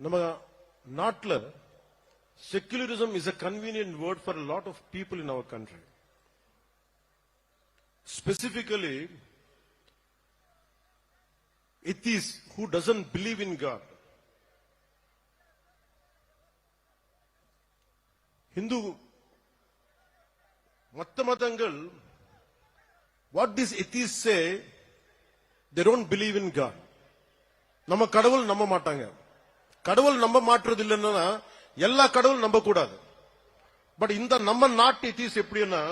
நம்ம நாட்டில் secularism is a convenient word for a lot of people in our country. Specifically, atheists who doesn't believe in God. Hindu மத்தங்கள், what these atheists say, they don't believe in God. நம்ம கடவுள் நம்ப மாட்டாங்க. கடவுள் நம்ப மாட்டறது இல்லைன்னா எல்லா கடவுள் நம்ப கூடாது. பட் இந்த நம்ம நாட்டு atheists எப்படின்னா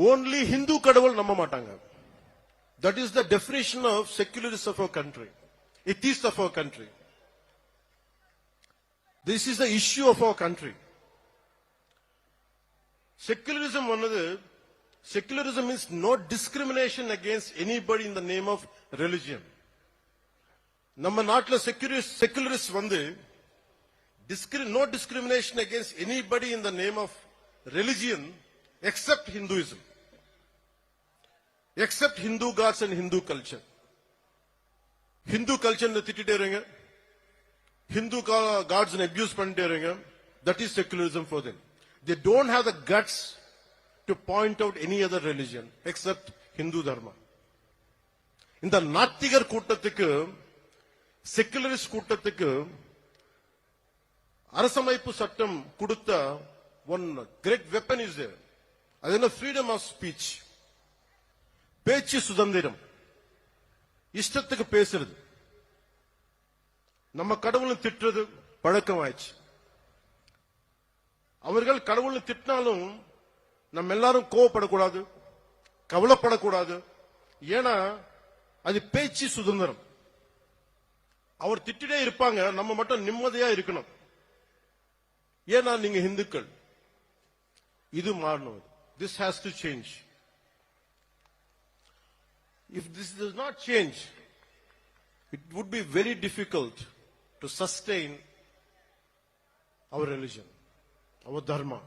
only Hindu கடவுள் நம்ப மாட்டாங்க. That is the definition of secularists of our country, atheists of our country. This is the issue of our country. Secularism means no discrimination against anybody in the name of religion. நம்ம நாட்டில் secularist வந்து no discrimination against anybody in the name of religion except Hinduism, except Hindu gods and Hindu culture. Hindu culture திட்டிட்டே இருங்க, Hindu gods abuse பண்ணிட்டே இருங்க. That is secularism for them. They don't have the guts to point out any other religion except Hindu dharma. இந்த நாத்திகர் கூட்டத்துக்கு secularist கூட்டத்துக்கு அரசமைப்பு சட்டம் கொடுத்த one great weapon is there. அது என்ன? freedom of speech, பேச்சு சுதந்திரம், இஷ்டத்துக்கு பேசுறது. நம்ம கடவுளை திட்டுறது பழக்கமாயிடுச்சு. அவர்கள் கடவுளை திட்டினாலும் நம்ம எல்லாரும் கோவப்படக்கூடாது, கவலைப்படக்கூடாது. ஏன்னா அது பேச்சு சுதந்திரம். அவர் திட்டிட்டே இருப்பாங்க, நம்ம மட்டும் நிம்மதியா இருக்கணும். ஏன்னா நீங்க இந்துக்கள். இது மாறணும். This has to change. If this does not change, it would be very difficult to sustain our religion, our dharma.